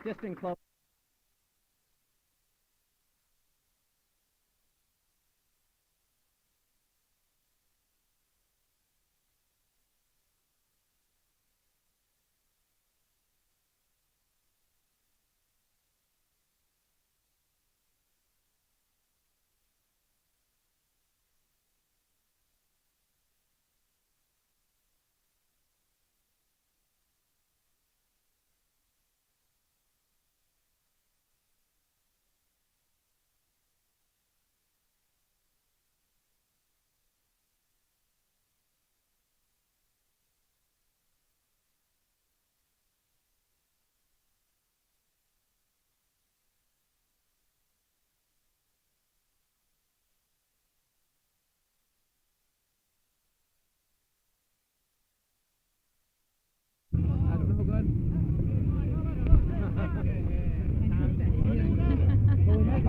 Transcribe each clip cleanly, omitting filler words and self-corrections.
just in close.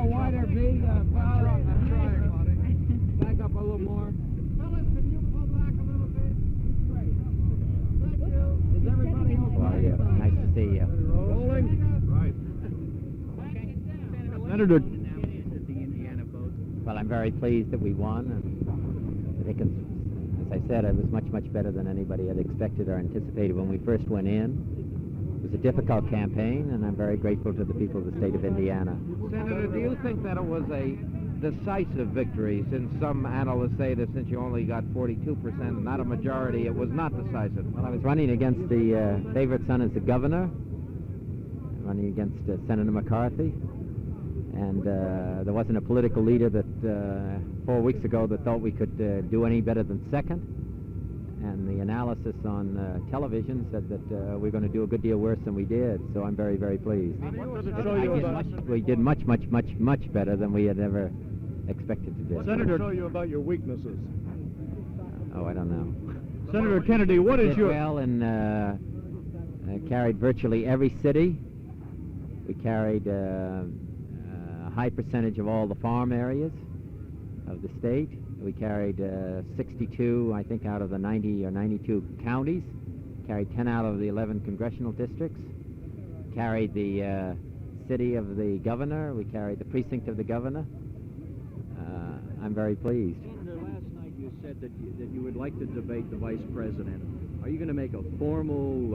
Wider V, I'm trying, buddy. Back up a little more. Fellas, can you pull back a little bit? Great. Thank you. Is everybody okay? Well, yeah, nice to see you. Rolling? Right. Senator, Well, I'm very pleased that we won, and I think, as I said, it was much, much better than anybody had expected or anticipated when we first went in. It was a difficult campaign, and I'm very grateful to the people of the state of Indiana. Senator, do you think that it was a decisive victory, since some analysts say that since you only got 42%, not a majority, it was not decisive? Well, I was running against the favorite son as the governor, running against Senator McCarthy, and there wasn't a political leader that 4 weeks ago that thought we could do any better than second. And the analysis on television said that we're going to do a good deal worse than we did, so I'm very, very pleased. We did much, much, much, much better than we had ever expected to do. Senator, show you about your weaknesses. Oh, I don't know. Senator Kennedy, what is your... Well, and carried virtually every city. We carried a high percentage of all the farm areas of the state. We carried 62, I think, out of the 90 or 92 counties. Carried 10 out of the 11 congressional districts. Carried the city of the governor. We carried the precinct of the governor. I'm very pleased. Senator, last night you said that you would like to debate the vice president. Are you going to make a formal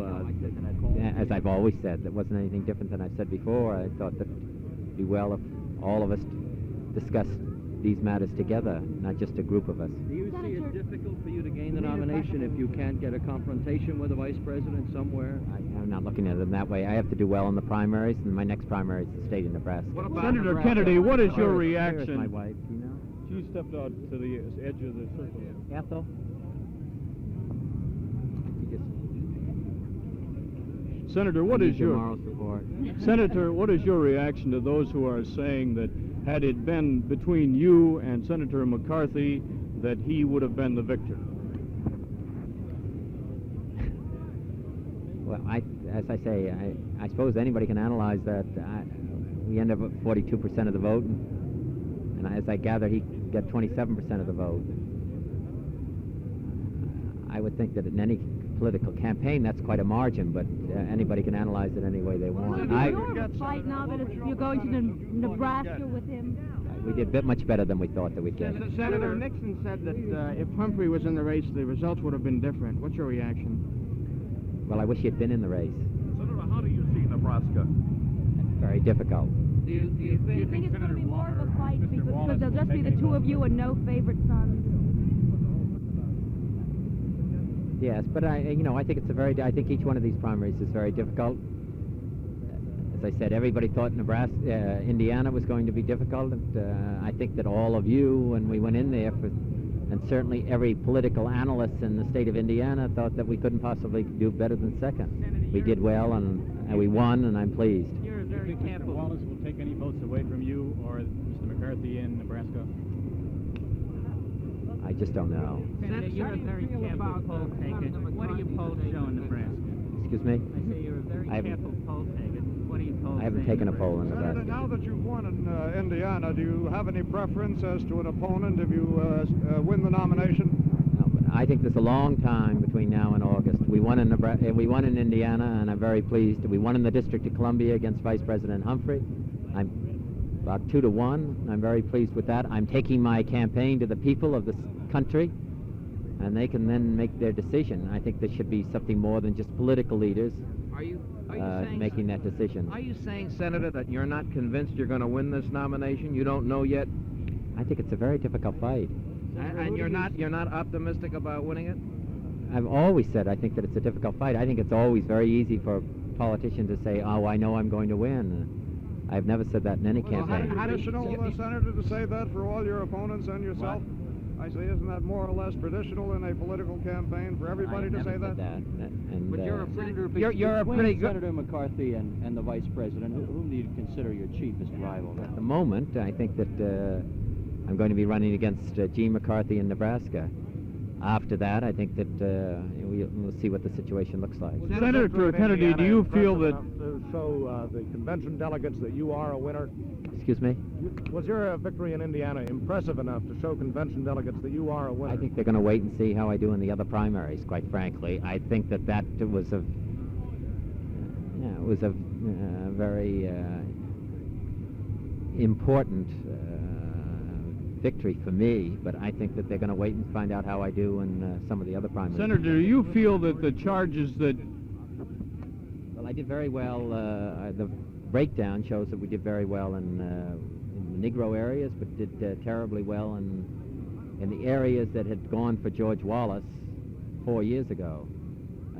call? As I've always said, there wasn't anything different than I've said before. I thought that it'd be well if all of us discussed these matters together, not just a group of us. Do you see it difficult for you to gain the nomination if you can't get a confrontation with the vice president somewhere? I'm not looking at it in that way. I have to do well in the primaries, and my next primary is the state of Nebraska. Senator Kennedy, what is your reaction? Here's my wife, you know. She stepped out to the edge of the circle. Ethel? Senator, what is your moral support? Senator, what is your reaction to those who are saying that had it been between you and Senator McCarthy, that he would have been the victor? Well, as I say, I suppose anybody can analyze that. We end up with 42% of the vote, and as I gather, he got 27% of the vote. I would think that in any political campaign, that's quite a margin, but anybody can analyze it any way they want. You're a fight now that you're going to Nebraska with him. We did much better than we thought that we'd get. Senator Nixon said that if Humphrey was in the race, the results would have been different. What's your reaction? Well, I wish he had been in the race. Senator, how do you see Nebraska? Very difficult. Do you think it's going to be more of a fight because there'll just be the two of you and no favorite sons? Yes, but I think it's I think each one of these primaries is very difficult. As I said, everybody thought Indiana was going to be difficult, and I think that all of you, when we went in there, and certainly every political analyst in the state of Indiana thought that we couldn't possibly do better than second. We did well, and we won, and I'm pleased. You're very careful. Wallace will take any votes away from you or Mr. McCarthy in Nebraska? I just don't know. Senator, you're a very careful poll taker. What do your polls show in Nebraska? Excuse me? I say you're a very careful poll taker. What do your polls I haven't taken a poll in Senator, Nebraska. now that you've won in Indiana, do you have any preference as to an opponent if you win the nomination? No, but I think there's a long time between now and August. We won in we won in Indiana, and I'm very pleased. We won in the District of Columbia against Vice President Humphrey. I'm about 2-1. I'm very pleased with that. I'm taking my campaign to the people of this country, and they can then make their decision. I think there should be something more than just political leaders Are you saying, making that decision. Are you saying, Senator, that you're not convinced you're going to win this nomination? You don't know yet, I think it's a very difficult fight. and you're not optimistic about winning it? I've always said I think that it's a difficult fight. I think it's always very easy for a politician to say, oh, I know I'm going to win. I've never said that in any campaign. Traditional, Senator, to say that for all your opponents and yourself? I say, isn't that more or less traditional in a political campaign for everybody to say that? And, But you're a pretty, Senator, you're a between pretty good. Senator McCarthy and the Vice President, whom do you consider your chiefest rival? at the moment, I think that I'm going to be running against Gene McCarthy in Nebraska. After that, I think that we'll see what the situation looks like. Senator Kennedy, do you feel that... To show the convention delegates that you are a winner? Excuse me? Was your victory in Indiana impressive enough to show convention delegates that you are a winner? I think they're going to wait and see how I do in the other primaries, quite frankly. I think that was a very important victory for me, but I think that they're going to wait and find out how I do in some of the other primaries. Senator, do you feel that the charges that... Well, I did very well. The breakdown shows that we did very well in the Negro areas, but did terribly well in the areas that had gone for George Wallace 4 years ago.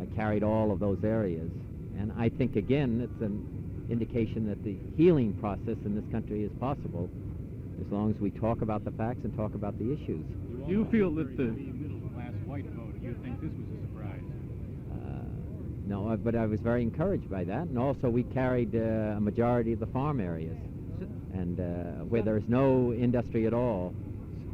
I carried all of those areas. And I think, again, it's an indication that the healing process in this country is possible as long as we talk about the facts and talk about the issues. Do you feel that the... middle-class white vote, do you think this was a surprise? No, but I was very encouraged by that. And also we carried a majority of the farm areas. And where there is no industry at all,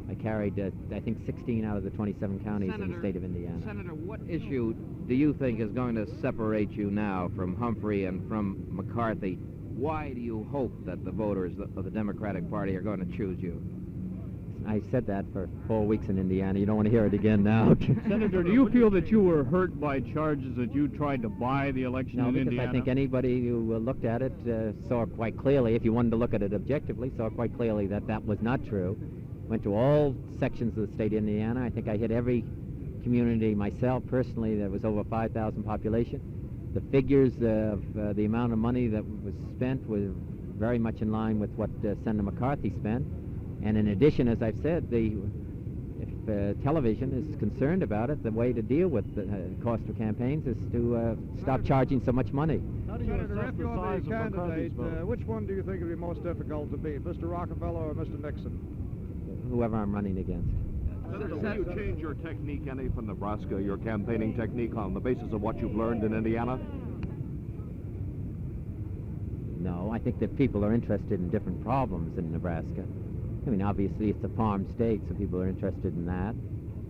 I carried, I think, 16 out of the 27 counties in the state of Indiana. Senator, what issue do you think is going to separate you now from Humphrey and from McCarthy? Why do you hope that the voters of the Democratic Party are going to choose you? I said that for 4 weeks in Indiana. You don't want to hear it again now. Senator, do you feel that you were hurt by charges that you tried to buy the election No, in because Indiana? I think anybody who looked at it saw quite clearly, if you wanted to look at it objectively, saw quite clearly that that was not true. Went to all sections of the state of Indiana. I think I hit every community myself personally. There was over 5,000 population. The figures of the amount of money that was spent was very much in line with what Senator McCarthy spent. And in addition, as I've said, if television is concerned about it, the way to deal with the cost of campaigns is to stop charging so much money. Senator, if you're the candidate, which one do you think would be most difficult to beat, Mr. Rockefeller or Mr. Nixon? Whoever I'm running against. Senator, will you change your technique any from Nebraska, your campaigning technique, on the basis of what you've learned in Indiana? No, I think that people are interested in different problems in Nebraska. I mean, obviously it's a farm state, so people are interested in that,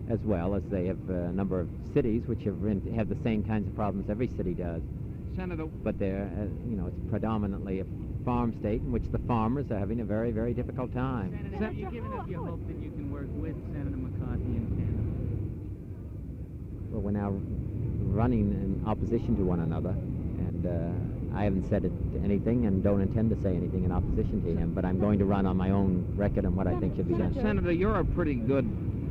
as well as they have a number of cities which have the same kinds of problems every city does. Senator, But they're, it's predominantly a farm state in which the farmers are having a very, very difficult time. Senator, have you given up your hope that you can work with Senator McCarthy in Canada? Well, we're now running in opposition to one another, and I haven't said anything and don't intend to say anything in opposition to him, but I'm going to run on my own record on what I think should be done. Senator, you're a pretty good,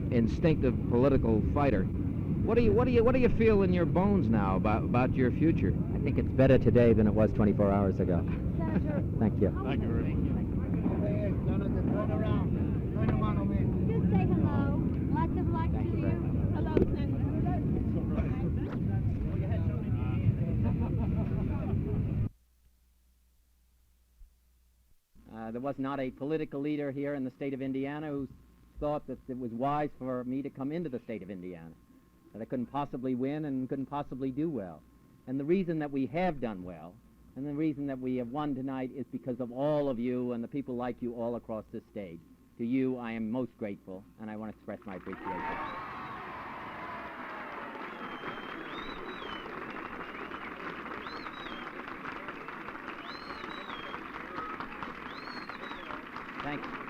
instinctive political fighter. What do you feel in your bones now about your future? I think it's better today than it was 24 hours ago. Senator, Thank you. Thank you very much. just say hello. Lots of luck to Thank you you. very much. Hello, Senator. There was not a political leader here in the state of Indiana who thought that it was wise for me to come into the state of Indiana, that I couldn't possibly win and couldn't possibly do well. And the reason that we have done well, and the reason that we have won tonight, is because of all of you and the people like you all across this stage. To you, I am most grateful, and I want to express my appreciation. Thank you.